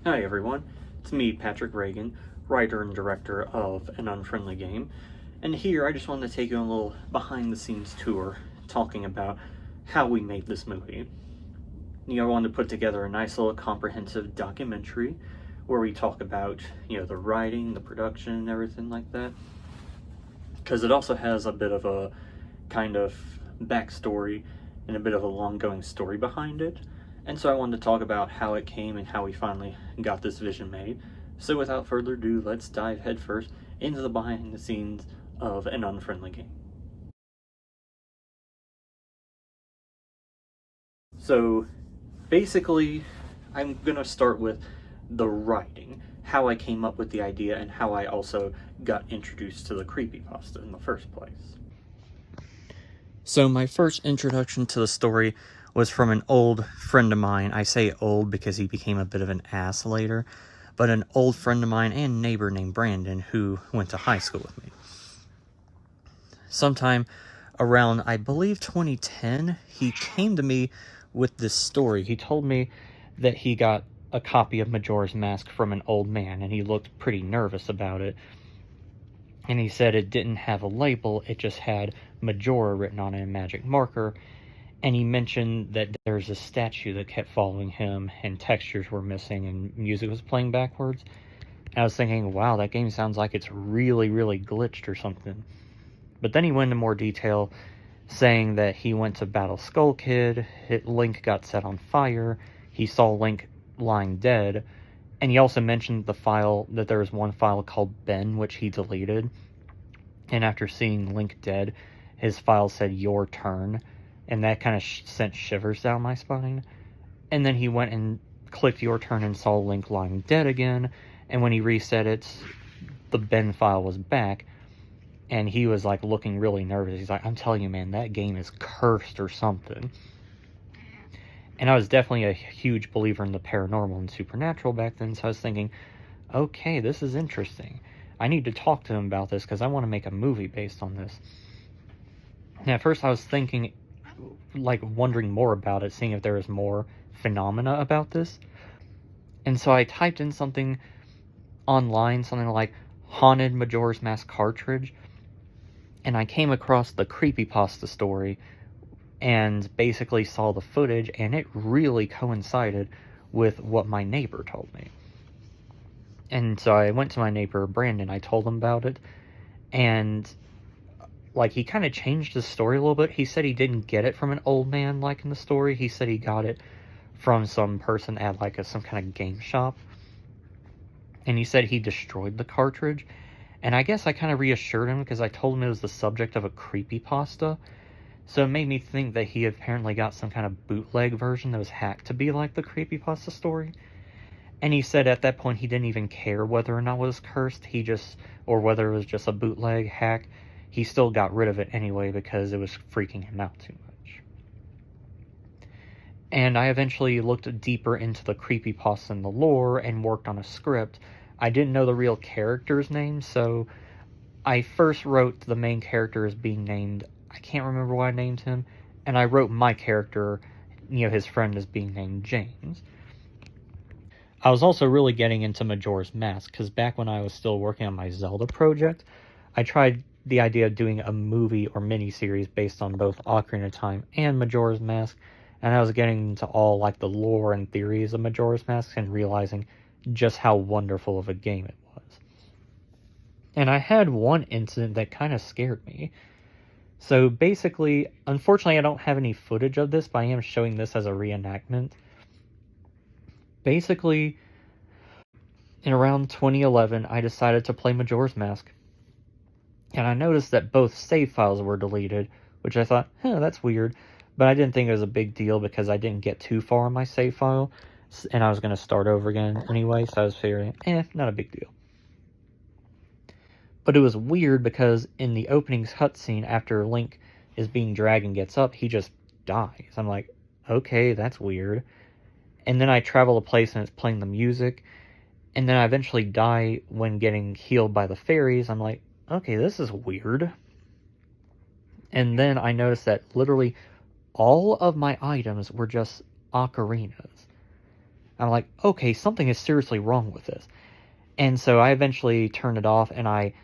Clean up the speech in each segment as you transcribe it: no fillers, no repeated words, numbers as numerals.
Hi everyone, it's me, Patrick Reagan, writer and director of An Unfriendly Game, and here I just wanted to take you on a little behind the scenes tour talking about how we made this movie. I wanted to put together a nice little comprehensive documentary where we talk about, the writing, the production, and everything like that, because it also has a bit of a kind of backstory and a bit of a long going story behind it. And so I wanted to talk about how it came and how we finally got this vision made. So without further ado, let's dive headfirst into the behind the scenes of An Unfriendly Game. So basically, I'm going to start with the writing, how I came up with the idea, and how I also got introduced to the creepypasta in the first place. So my first introduction to the story was from an old friend of mine. I say old because he became a bit of an ass later, but an old friend of mine and neighbor named Brandon who went to high school with me. Sometime around, I believe, 2010, he came to me with this story. He told me that he got a copy of Majora's Mask from an old man, and he looked pretty nervous about it. And he said it didn't have a label, it just had Majora written on it in magic marker. And he mentioned that there's a statue that kept following him, and textures were missing, and music was playing backwards. And I was thinking, wow, that game sounds like it's really, really glitched or something. But then he went into more detail, saying that he went to battle Skull Kid, Link got set on fire, he saw Link lying dead, and he also mentioned that there was one file called Ben, which he deleted. And after seeing Link dead, his file said "Your turn," and that kind of sent shivers down my spine. And then he went and clicked "Your turn" and saw Link lying dead again, and when he reset it, the Ben file was back, and he was like looking really nervous. He's like, I'm telling you, man, that game is cursed or something. And I was definitely a huge believer in the paranormal and supernatural back then, so I was thinking, okay, this is interesting. I need to talk to him about this because I want to make a movie based on this. And at first I was thinking, like, wondering more about it, seeing if there was more phenomena about this. And so I typed in something online, something like Haunted Majora's Mask Cartridge, and I came across the creepypasta story and basically saw the footage, and it really coincided with what my neighbor told me. And so I went to my neighbor Brandon, I told him about it, and like, he kind of changed the story a little bit. He said he didn't get it from an old man like in the story. He said he got it from some person at like some kind of game shop, and he said he destroyed the cartridge. And I guess I kind of reassured him because I told him it was the subject of a creepypasta. So it made me think that he apparently got some kind of bootleg version that was hacked to be like the creepypasta story. And he said at that point he didn't even care whether or not it was cursed, or whether it was just a bootleg hack. He still got rid of it anyway because it was freaking him out too much. And I eventually looked deeper into the creepypasta and the lore and worked on a script. I didn't know the real character's name, so I first wrote the main character as being named, I can't remember why I named him, and I wrote my character, his friend, as being named James. I was also really getting into Majora's Mask, because back when I was still working on my Zelda project, I tried the idea of doing a movie or miniseries based on both Ocarina of Time and Majora's Mask, and I was getting into all like the lore and theories of Majora's Mask and realizing just how wonderful of a game it was. And I had one incident that kind of scared me. So basically, unfortunately I don't have any footage of this, but I am showing this as a reenactment. Basically, in around 2011, I decided to play Majora's Mask, and I noticed that both save files were deleted, which I thought, that's weird, but I didn't think it was a big deal because I didn't get too far on my save file, and I was going to start over again anyway, so I was figuring, not a big deal. But it was weird because in the opening cutscene, after Link is being dragged and gets up, he just dies. I'm like, okay, that's weird. And then I travel a place and it's playing the music, and then I eventually die when getting healed by the fairies. I'm like, okay, this is weird. And then I noticed that literally all of my items were just ocarinas. I'm like, okay, something is seriously wrong with this. And so I eventually turned it off, and I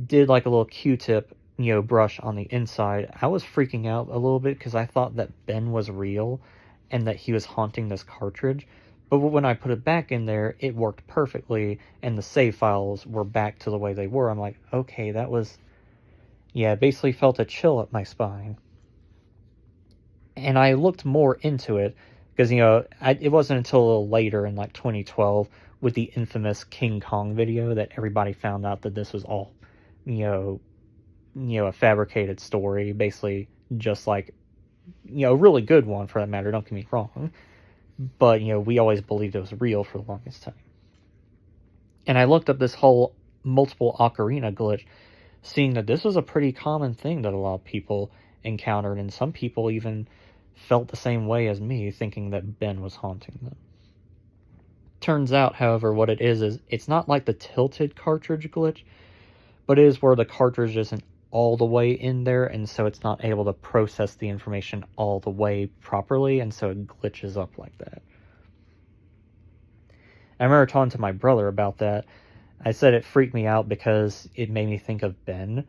did like a little Q-tip, brush on the inside. I was freaking out a little bit because I thought that Ben was real and that he was haunting this cartridge. But when I put it back in there, it worked perfectly, and the save files were back to the way they were. I'm like, okay, that was... Yeah, basically felt a chill up my spine. And I looked more into it, because, it wasn't until a little later in, like, 2012, with the infamous King Kong video, that everybody found out that this was all, a fabricated story, basically just like, a really good one for that matter, don't get me wrong. But, we always believed it was real for the longest time. And I looked up this whole multiple ocarina glitch, seeing that this was a pretty common thing that a lot of people encountered, and some people even felt the same way as me, thinking that Ben was haunting them. Turns out, however, what it is it's not like the tilted cartridge glitch, but it is where the cartridge isn't all the way in there, and so it's not able to process the information all the way properly, and so it glitches up like that. I remember talking to my brother about that. I said it freaked me out because it made me think of Ben,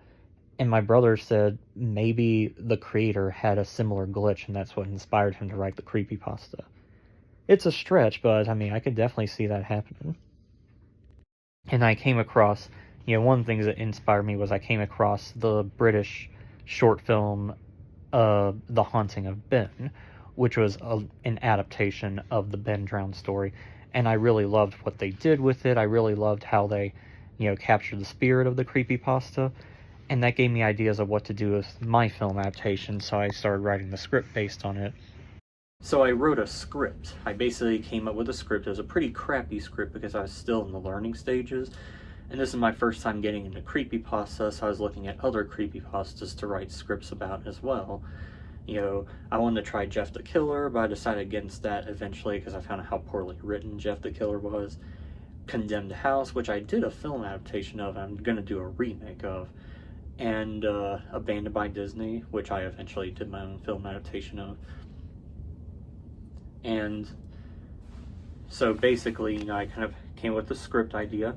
and my brother said maybe the creator had a similar glitch, and that's what inspired him to write the creepypasta. It's a stretch, but I mean, I could definitely see that happening. And I came across, one of the things that inspired me was I came across the British short film, The Haunting of Ben, which was an adaptation of the Ben Drowned story. And I really loved what they did with it. I really loved how they, captured the spirit of the creepypasta. And that gave me ideas of what to do with my film adaptation, so I started writing the script based on it. So I wrote a script. I basically came up with a script. It was a pretty crappy script because I was still in the learning stages. And this is my first time getting into creepypasta, so I was looking at other creepypastas to write scripts about as well. I wanted to try Jeff the Killer, but I decided against that eventually because I found out how poorly written Jeff the Killer was. Condemned House, which I did a film adaptation of, and I'm going to do a remake of. And Abandoned by Disney, which I eventually did my own film adaptation of. And so basically, I kind of came with the script idea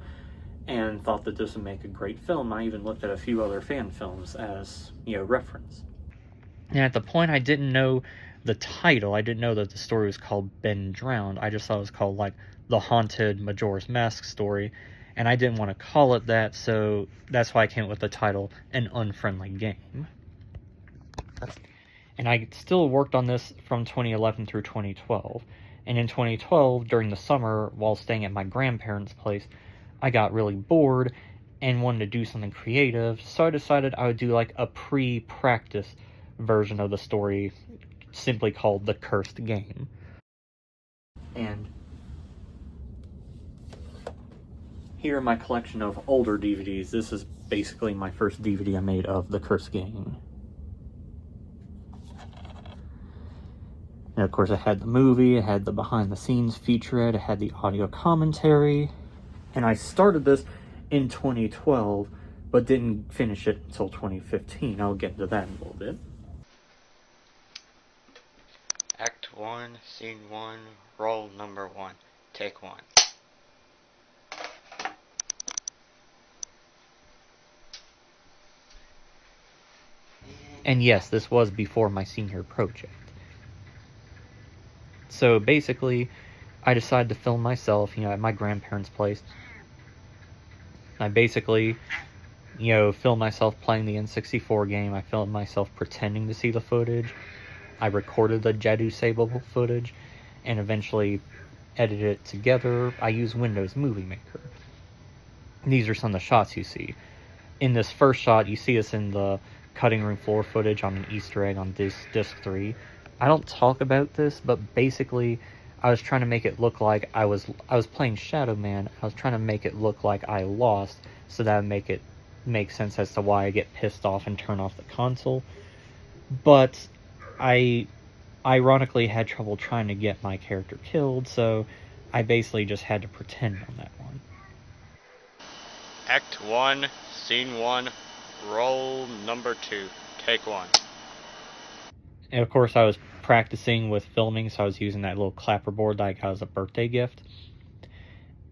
and thought that this would make a great film. I even looked at a few other fan films as, reference. And at the point, I didn't know the title. I didn't know that the story was called Ben Drowned. I just thought it was called, like, The Haunted Majora's Mask Story. And I didn't want to call it that, so that's why I came up with the title, An Unfriendly Game. And I still worked on this from 2011 through 2012. And in 2012, during the summer, while staying at my grandparents' place, I got really bored and wanted to do something creative, so I decided I would do like a pre-practice version of the story, simply called The Cursed Game. And here in my collection of older DVDs, this is basically my first DVD I made of The Cursed Game. And of course, it had the movie, it had the behind-the-scenes featurette, it had the audio commentary. And I started this in 2012, but didn't finish it until 2015. I'll get into that in a little bit. Act 1, Scene 1, Roll Number 1, Take 1. And yes, this was before my senior project. So basically, I decided to film myself, at my grandparents' place. I basically, filmed myself playing the N64 game. I filmed myself pretending to see the footage. I recorded the Jadu Sable footage, and eventually edited it together. I used Windows Movie Maker. These are some of the shots you see. In this first shot, you see us in the cutting room floor footage on an Easter egg on disc 3. I don't talk about this, but basically, I was trying to make it look like I was playing Shadow Man. I was trying to make it look like I lost, so that would make sense as to why I get pissed off and turn off the console. But I ironically had trouble trying to get my character killed, so I basically just had to pretend on that one. Act 1, Scene 1, Roll Number 2, Take 1. And of course, I was practicing with filming, so I was using that little clapperboard that I got as a birthday gift.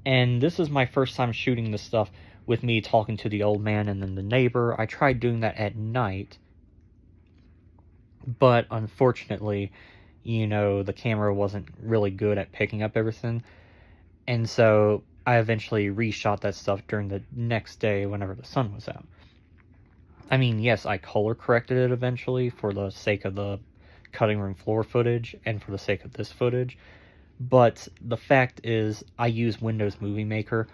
And this is my first time shooting this stuff with me talking to the old man and then the neighbor. I tried doing that at night, but unfortunately, the camera wasn't really good at picking up everything. And so I eventually reshot that stuff during the next day whenever the sun was out. I mean, yes, I color corrected it eventually for the sake of the cutting room floor footage and for the sake of this footage. But the fact is, I used Windows Movie Maker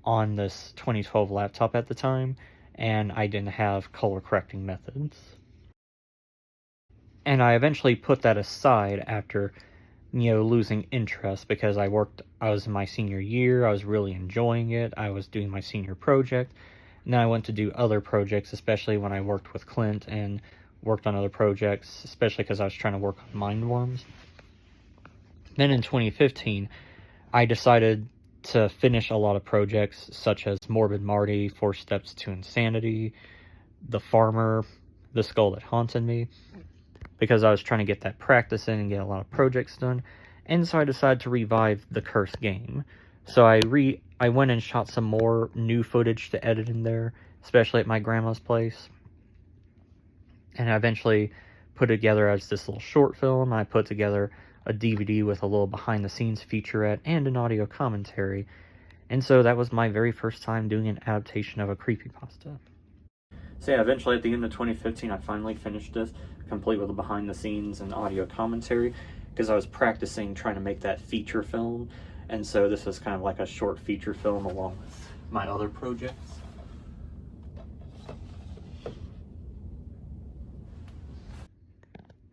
on this 2012 laptop at the time, and I didn't have color correcting methods. And I eventually put that aside after, losing interest because I was in my senior year, I was really enjoying it, I was doing my senior project, and then I went to do other projects, especially when I worked with Clint and worked on other projects, especially because I was trying to work on Mindworms. Then in 2015, I decided to finish a lot of projects such as Morbid Marty, 4 Steps to Insanity, The Farmer, The Skull That Haunted Me, because I was trying to get that practice in and get a lot of projects done. And so I decided to revive the cursed game. So I went and shot some more new footage to edit in there, especially at my grandma's place. And I eventually put it together as this little short film. I put together a DVD with a little behind-the-scenes featurette and an audio commentary. And so that was my very first time doing an adaptation of a creepypasta. So yeah, eventually at the end of 2015, I finally finished this, complete with the behind-the-scenes and audio commentary, because I was practicing trying to make that feature film. And so this is kind of like a short feature film along with my other projects.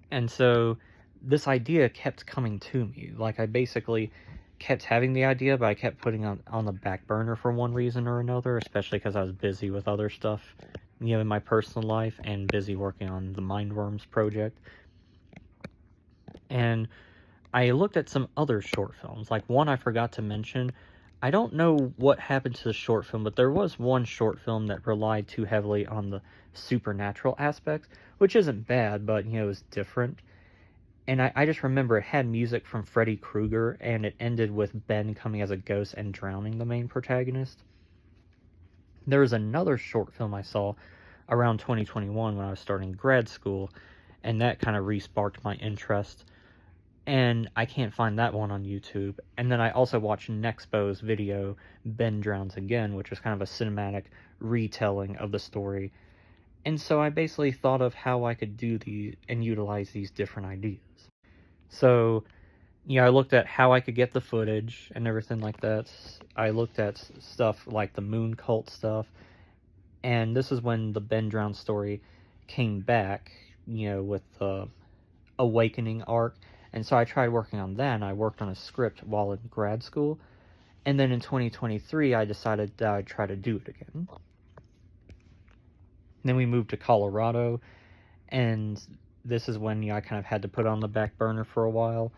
And so this idea kept coming to me. Like, I basically kept having the idea, but I kept putting it on the back burner for one reason or another, especially because I was busy with other stuff, in my personal life and busy working on the Mindworms project. And I looked at some other short films. Like, one I forgot to mention. I don't know what happened to the short film, but there was one short film that relied too heavily on the supernatural aspects, which isn't bad, but, it was different. And I just remember it had music from Freddy Krueger, and it ended with Ben coming as a ghost and drowning the main protagonist. There was another short film I saw around 2021 when I was starting grad school, and that kind of re-sparked my interest. And I can't find that one on YouTube. And then I also watched Nexpo's video, Ben Drowns Again, which was kind of a cinematic retelling of the story. And so I basically thought of how I could do these and utilize these different ideas. So, I looked at how I could get the footage and everything like that. I looked at stuff like the moon cult stuff. And this is when the Ben Drown story came back, with the Awakening arc. And so I tried working on that, and I worked on a script while in grad school. And then in 2023, I decided that I'd try to do it again. Then we moved to Colorado, and this is when I kind of had to put it on the back burner for a while.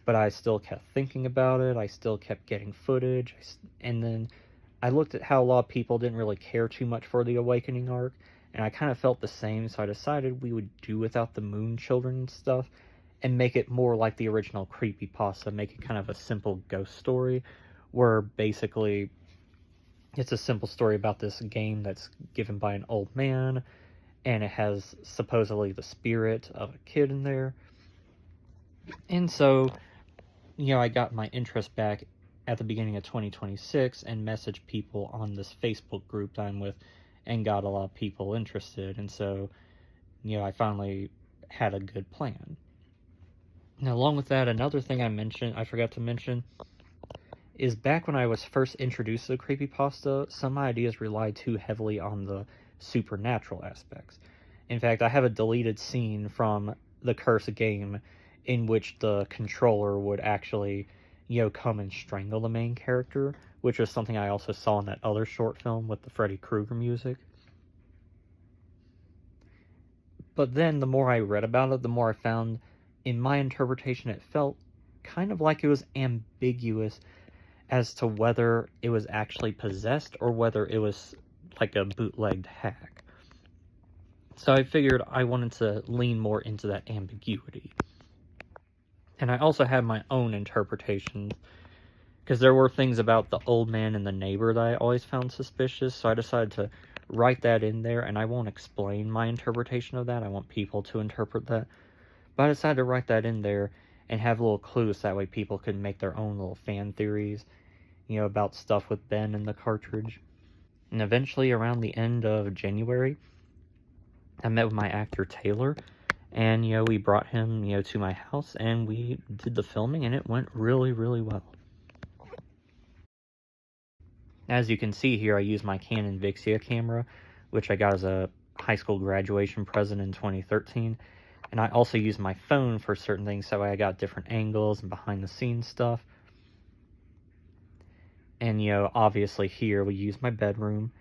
But I still kept thinking about it. I still kept getting footage. And then I looked at how a lot of people didn't really care too much for the Awakening arc. And I kind of felt the same, so I decided we would do without the Moon Children stuff and make it more like the original creepypasta, make it kind of a simple ghost story, where basically it's a simple story about this game that's given by an old man, and it has supposedly the spirit of a kid in there. And so, I got my interest back at the beginning of 2026 and messaged people on this Facebook group that I'm with and got a lot of people interested. And so, I finally had a good plan. Now, along with that, another thing I forgot to mention, is back when I was first introduced to the creepypasta, some ideas relied too heavily on the supernatural aspects. In fact, I have a deleted scene from the Cursed Game in which the controller would actually, come and strangle the main character, which was something I also saw in that other short film with the Freddy Krueger music. But then the more I read about it, the more I found, in my interpretation, it felt kind of like it was ambiguous as to whether it was actually possessed or whether it was like a bootlegged hack. So I figured I wanted to lean more into that ambiguity. And I also had my own interpretations, because there were things about the old man and the neighbor that I always found suspicious, so I decided to write that in there, and I won't explain my interpretation of that. I want people to interpret that. But I decided to write that in there and have little clues, that way people could make their own little fan theories, about stuff with Ben and the cartridge. And eventually, around the end of January, I met with my actor Taylor, and, we brought him, to my house, and we did the filming, and it went really, really well. As you can see here, I use my Canon Vixia camera, which I got as a high school graduation present in 2013. And I also use my phone for certain things, so I got different angles and behind-the-scenes stuff. And, obviously here we use my bedroom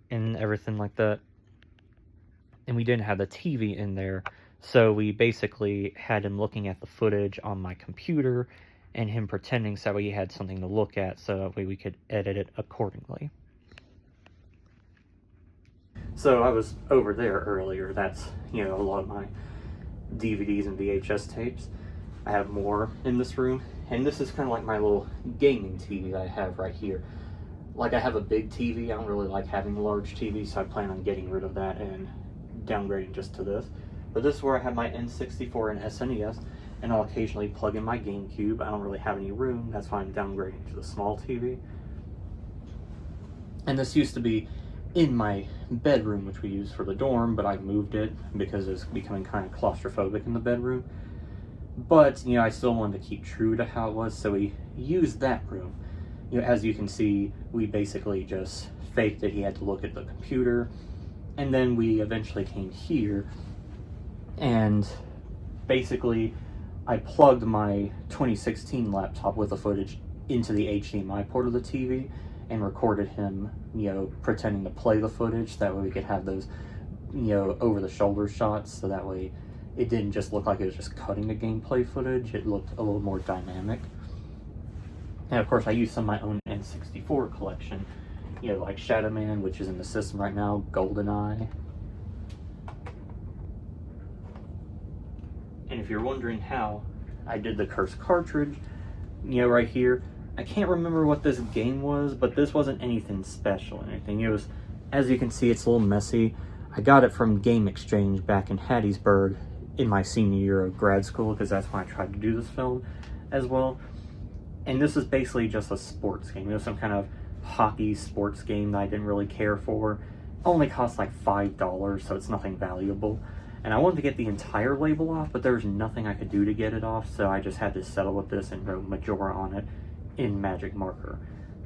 and everything like that. And we didn't have the TV in there, so we basically had him looking at the footage on my computer and him pretending, so that way he had something to look at, so that way we could edit it accordingly. So I was over there earlier. That's, a lot of my DVDs and VHS tapes. I have more in this room, and this is kind of like my little gaming TV that I have right here. Like, I have a big TV. I don't really like having a large TV, so I plan on getting rid of that and downgrading just to this. But this is where I have my N64 and SNES, and I'll occasionally plug in my GameCube. I don't really have any room. That's why I'm downgrading to the small TV. And this used to be in my bedroom, which we use for the dorm, but I moved it because it's becoming kind of claustrophobic in the bedroom. But, I still wanted to keep true to how it was, so we used that room. As you can see, we basically just faked that he had to look at the computer, and then we eventually came here, and basically I plugged my 2016 laptop with the footage into the HDMI port of the TV and recorded him, pretending to play the footage. That way we could have those, over-the-shoulder shots, so that way it didn't just look like it was just cutting the gameplay footage. It looked a little more dynamic. And of course, I used some of my own N64 collection, like Shadow Man, which is in the system right now, GoldenEye. And if you're wondering how I did the cursed cartridge, right here, I can't remember what this game was, but this wasn't anything special or anything. It was, as you can see, it's a little messy. I got it from Game Exchange back in Hattiesburg in my senior year of grad school, because that's when I tried to do this film as well. And this is basically just a sports game. It was some kind of hockey sports game that I didn't really care for. It only cost like $5, so it's nothing valuable. And I wanted to get the entire label off, but there was nothing I could do to get it off, so I just had to settle with this and wrote Majora on it in magic marker.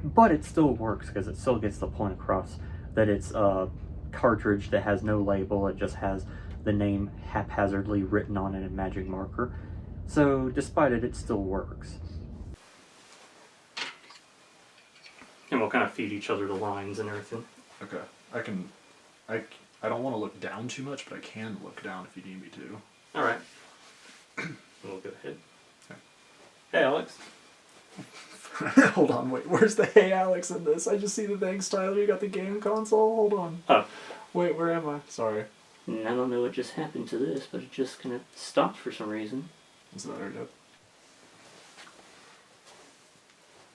But it still works, because it still gets the point across that it's a cartridge that has no label. It just has the name haphazardly written on it in magic marker. So despite it, it still works. And we'll kind of feed each other the lines and everything. Okay. I don't want to look down too much, but I can look down if you need me to. Alright. We'll go ahead. Okay. Hey, Alex. Hold on, wait. Where's the hey, Alex in this? I just see the thanks, Tyler. You got the game console? Hold on. Oh. Wait, where am I? Sorry. I don't know what just happened to this, but it just kind of stopped for some reason. Is that already up?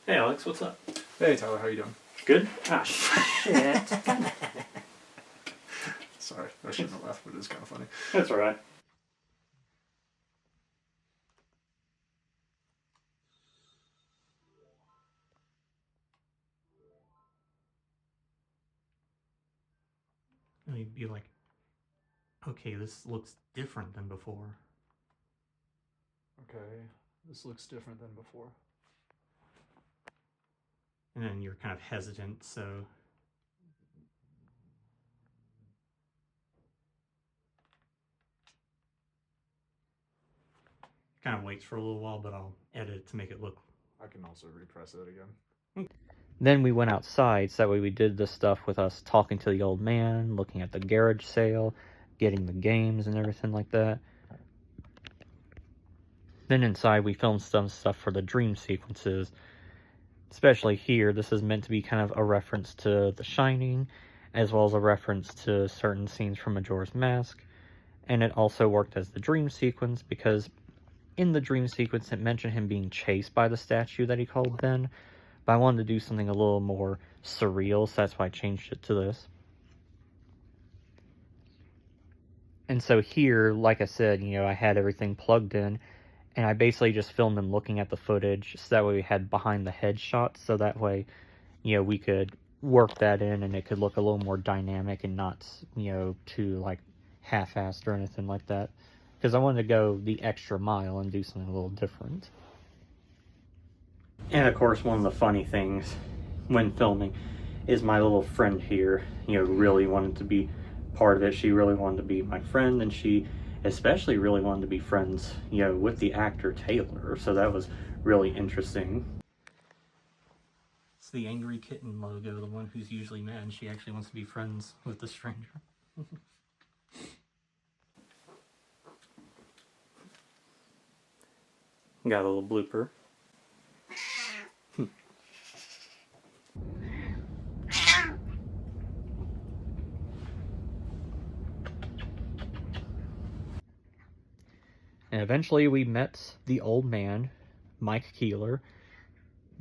Hey, Alex, what's up? Hey, Tyler, how you doing? Good? Ah, shit. Sorry, I shouldn't have laughed, but it is kind of funny. That's alright. And you'd be like, okay, this looks different than before. Okay, this looks different than before. And then you're kind of hesitant, so kind of waits for a little while, but I'll edit it to make it look. I can also repress it again. Then we went outside, so that way we did this stuff with us talking to the old man, looking at the garage sale, getting the games and everything like that. Then inside we filmed some stuff for the dream sequences. Especially here, this is meant to be kind of a reference to The Shining, as well as a reference to certain scenes from Majora's Mask. And it also worked as the dream sequence, because in the dream sequence it mentioned him being chased by the statue that he called Ben, but I wanted to do something a little more surreal, so that's why I changed it to this. And so here, like I said, I had everything plugged in, and I basically just filmed him looking at the footage, so that way we had behind the head shots, so that way, we could work that in, and it could look a little more dynamic and not, too, like, half-assed or anything like that. Because I wanted to go the extra mile and do something a little different. And of course, one of the funny things when filming is my little friend here, really wanted to be part of it. She really wanted to be my friend, and she especially really wanted to be friends, with the actor Taylor. So that was really interesting. It's the Angry Kitten logo, the one who's usually mad. She actually wants to be friends with the stranger. Got a little blooper. And eventually we met the old man, Mike Keeler,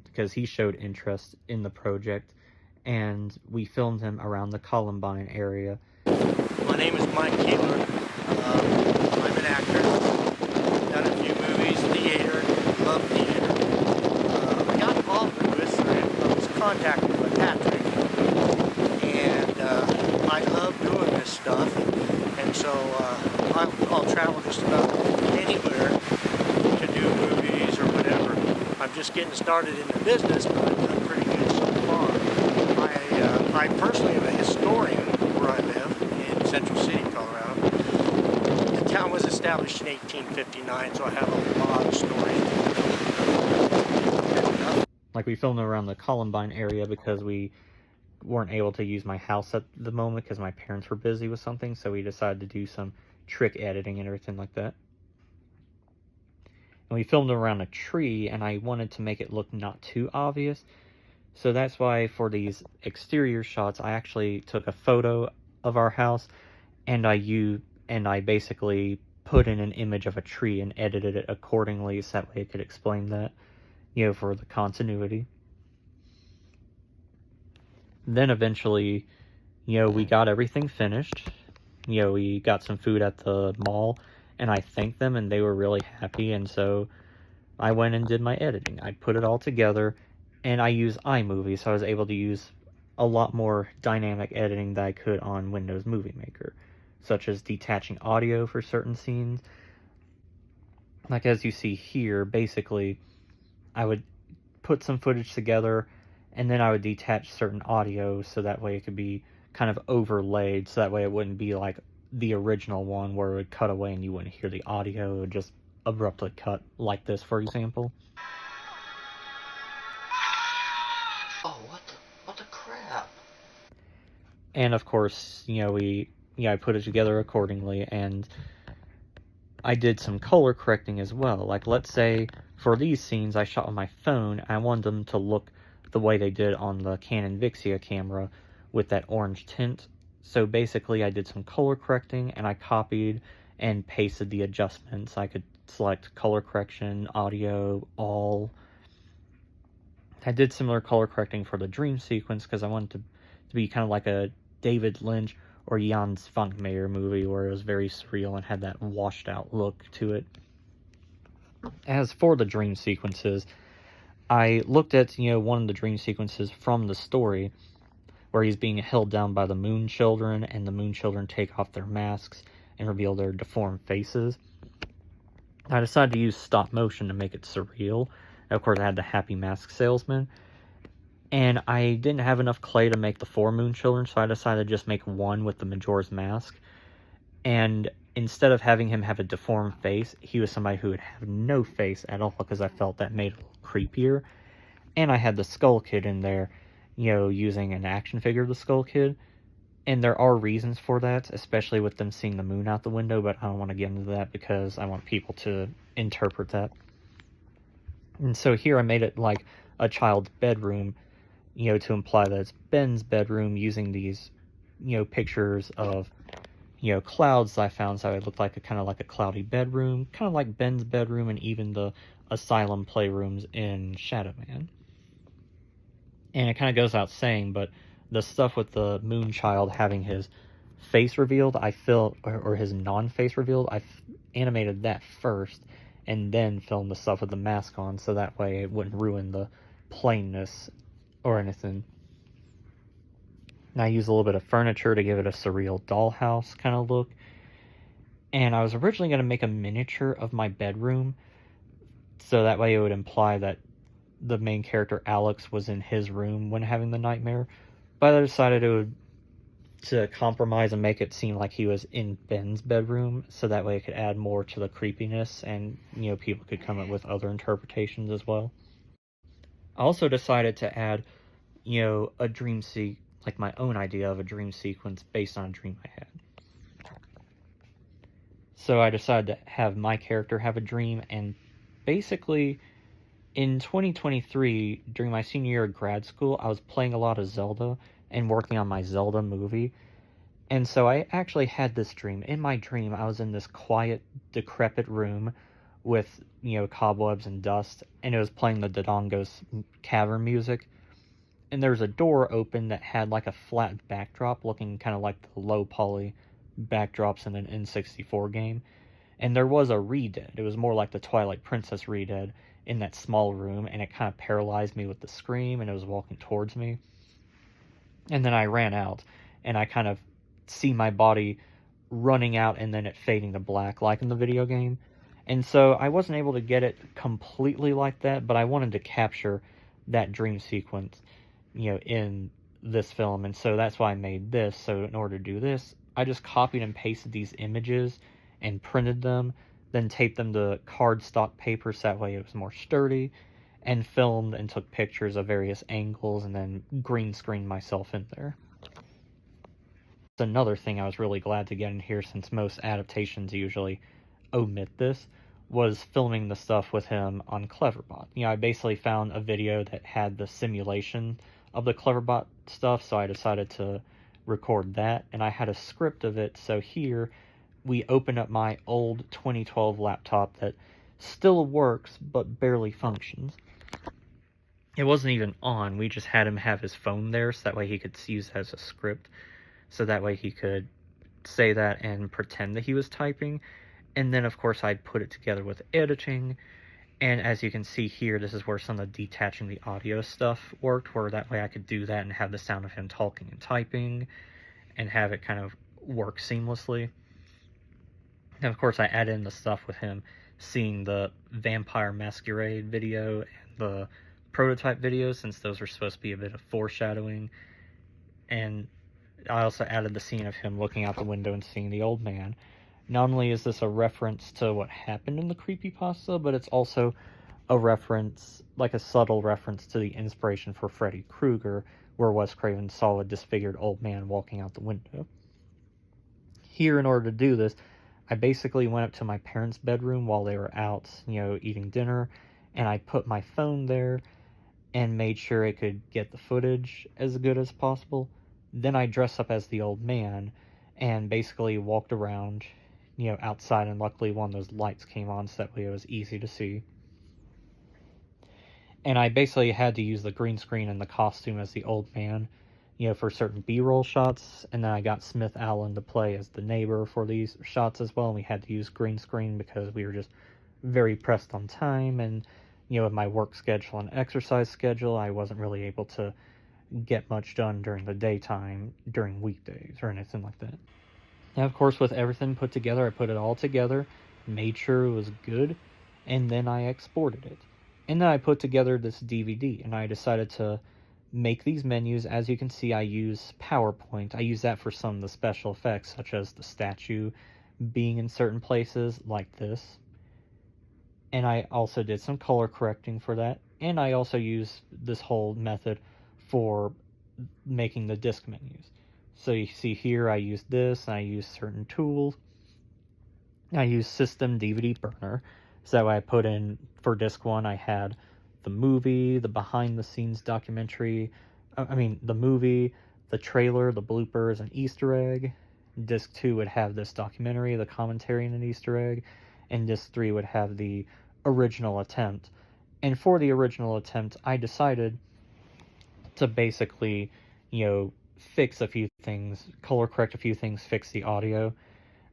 because he showed interest in the project, and we filmed him around the Columbine area. My name is Mike Keeler. I'm an actor. Done a few movies, theater, love theater. I got involved in this. I was contacted by Patrick, and I love doing this stuff. And so I'll travel just about anywhere to do movies or whatever. I'm just getting started in the business, but I've done pretty good so far. I personally am a historian where I live in Central City, Colorado. The town was established in 1859, so I have a lot of stories. Like, we filmed around the Columbine area because we weren't able to use my house at the moment because my parents were busy with something, so we decided to do some trick editing and everything like that. And we filmed around a tree, and I wanted to make it look not too obvious, so that's why for these exterior shots I actually took a photo of our house, and I basically put in an image of a tree and edited it accordingly, so that way it could explain that, for the continuity. Then eventually, we got everything finished. We got some food at the mall, and I thanked them, and they were really happy, and so I went and did my editing. I put it all together, and I use iMovie, so I was able to use a lot more dynamic editing that I could on Windows Movie Maker, such as detaching audio for certain scenes. Like, as you see here, basically, I would put some footage together, and then I would detach certain audio so that way it could be kind of overlaid, so that way it wouldn't be like the original one where it would cut away and you wouldn't hear the audio. It would just abruptly cut like this, for example. Oh, what the crap? And of course, I put it together accordingly, and I did some color correcting as well. Like, let's say for these scenes I shot on my phone, I wanted them to look the way they did on the Canon Vixia camera with that orange tint. So basically I did some color correcting, and I copied and pasted the adjustments. I could select color correction, audio, all. I did similar color correcting for the dream sequence because I wanted to be kind of like a David Lynch or Jan Svankmajer movie where it was very surreal and had that washed out look to it. As for the dream sequences, I looked at, one of the dream sequences from the story where he's being held down by the Moon Children, and the Moon Children take off their masks and reveal their deformed faces. I decided to use stop motion to make it surreal. Of course, I had the Happy Mask Salesman, and I didn't have enough clay to make the 4 Moon Children, so I decided to just make one with the Majora's Mask. And instead of having him have a deformed face, he was somebody who would have no face at all, because I felt that made it a little creepier. And I had the Skull Kid in there, using an action figure of the Skull Kid. And there are reasons for that, especially with them seeing the moon out the window, but I don't want to get into that because I want people to interpret that. And so here I made it like a child's bedroom, to imply that it's Ben's bedroom, using these pictures of, clouds I found, so it looked like kind of like a cloudy bedroom, kind of like Ben's bedroom, and even the asylum playrooms in Shadow Man. And it kind of goes out saying, but the stuff with the Moonchild having his face revealed, or his non-face revealed, animated that first, and then filmed the stuff with the mask on, so that way it wouldn't ruin the plainness or anything. And I used a little bit of furniture to give it a surreal dollhouse kind of look. And I was originally going to make a miniature of my bedroom, so that way it would imply that the main character Alex was in his room when having the nightmare. But I decided to compromise and make it seem like he was in Ben's bedroom, so that way it could add more to the creepiness, and people could come up with other interpretations as well. I also decided to add a like my own idea of a dream sequence based on a dream I had. So I decided to have my character have a dream, and basically in 2023, during my senior year of grad school, I was playing a lot of Zelda and working on my Zelda movie. And so I actually had this dream. In my dream, I was in this quiet, decrepit room with, cobwebs and dust, and it was playing the Dodongo's cavern music. And there was a door open that had like a flat backdrop, looking kind of like the low poly backdrops in an N64 game. And there was a Re-Dead. It was more like the Twilight Princess Re-Dead in that small room, and it kind of paralyzed me with the scream, and it was walking towards me. And then I ran out, and I kind of see my body running out and then it fading to black like in the video game. And so I wasn't able to get it completely like that, but I wanted to capture that dream sequence, in this film. And so that's why I made this. So in order to do this, I just copied and pasted these images and printed them, then taped them to cardstock paper so that way it was more sturdy, and filmed and took pictures of various angles, and then green screened myself in there. Another thing I was really glad to get in here, since most adaptations usually omit this, was filming the stuff with him on Cleverbot. I basically found a video that had the simulation of the Cleverbot stuff, so I decided to record that, and I had a script of it. So here we open up my old 2012 laptop that still works but barely functions. It wasn't even on, we just had him have his phone there so that way he could use it as a script, so that way he could say that and pretend that he was typing. And then of course I put it together with editing, and as you can see here, this is where some of the detaching the audio stuff worked, where that way I could do that and have the sound of him talking and typing and have it kind of work seamlessly. And of course I added in the stuff with him seeing the Vampire Masquerade video and the prototype video, since those were supposed to be a bit of foreshadowing. And I also added the scene of him looking out the window and seeing the old man. Not only is this a reference to what happened in the creepypasta, but it's also a reference, like a subtle reference, to the inspiration for Freddy Krueger, where Wes Craven saw a disfigured old man walking out the window. Here, in order to do this, I basically went up to my parents' bedroom while they were out, eating dinner, and I put my phone there and made sure it could get the footage as good as possible. Then I dressed up as the old man and basically walked around, outside, and luckily one of those lights came on so that way it was easy to see. And I basically had to use the green screen and the costume as the old man, for certain B-roll shots, and then I got Smith Allen to play as the neighbor for these shots as well, and we had to use green screen because we were just very pressed on time, and with my work schedule and exercise schedule, I wasn't really able to get much done during the daytime, during weekdays, or anything like that. Now, of course, with everything put together, I put it all together, made sure it was good, and then I exported it. And then I put together this DVD, and I decided to make these menus. As you can see, I use PowerPoint. I use that for some of the special effects, such as the statue being in certain places, like this. And I also did some color correcting for that. And I also use this whole method for making the disc menus. So you see here, I use this, and I use certain tools. I use System DVD Burner. So I put in, for disc 1, I had the movie, the behind the scenes documentary, the movie, the trailer, the bloopers, an Easter egg. Disc 2 would have this documentary, the commentary, and an Easter egg. And Disc 3 would have the original attempt. And for the original attempt, I decided to basically, fix a few things, color correct a few things, fix the audio.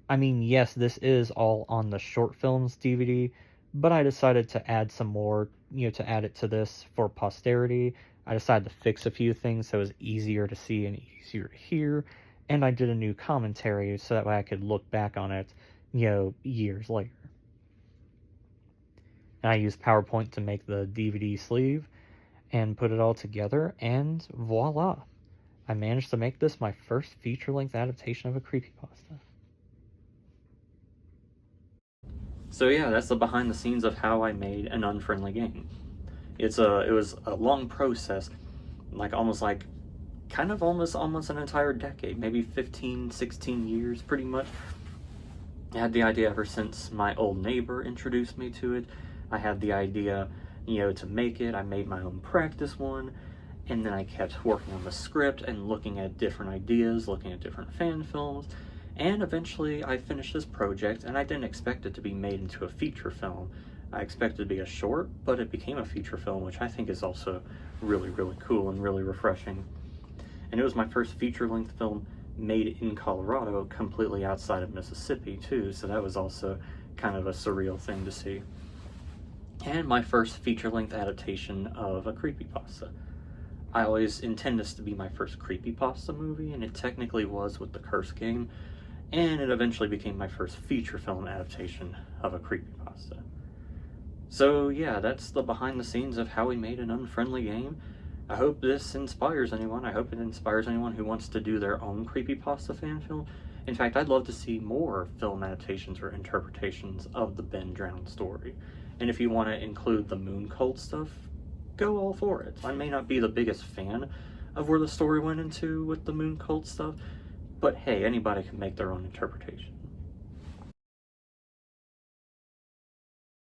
I mean, yes, this is all on the short films DVD, but I decided to add some more, to add it to this for posterity. I decided to fix a few things so it was easier to see and easier to hear, and I did a new commentary so that way I could look back on it, years later. And I used PowerPoint to make the DVD sleeve and put it all together, and voila! I managed to make this my first feature-length adaptation of a creepypasta. So yeah, that's the behind the scenes of how I made an Unfriendly Game. It was a long process, almost an entire decade, maybe 15, 16 years pretty much. I had the idea ever since my old neighbor introduced me to it. I had the idea, to make it. I made my own practice one, and then I kept working on the script and looking at different ideas, looking at different fan films. And eventually I finished this project, and I didn't expect it to be made into a feature film. I expected it to be a short, but it became a feature film, which I think is also really, really cool and really refreshing. And it was my first feature-length film made in Colorado, completely outside of Mississippi, too, so that was also kind of a surreal thing to see. And my first feature-length adaptation of a creepypasta. I always intend this to be my first creepypasta movie, and it technically was with The Curse Game, and it eventually became my first feature film adaptation of a creepypasta. So yeah, that's the behind the scenes of how we made an Unfriendly Game. I hope this inspires anyone. I hope it inspires anyone who wants to do their own creepypasta fan film. In fact, I'd love to see more film adaptations or interpretations of the Ben Drowned story. And if you want to include the moon cult stuff, go all for it. I may not be the biggest fan of where the story went into with the moon cult stuff, but hey, anybody can make their own interpretation.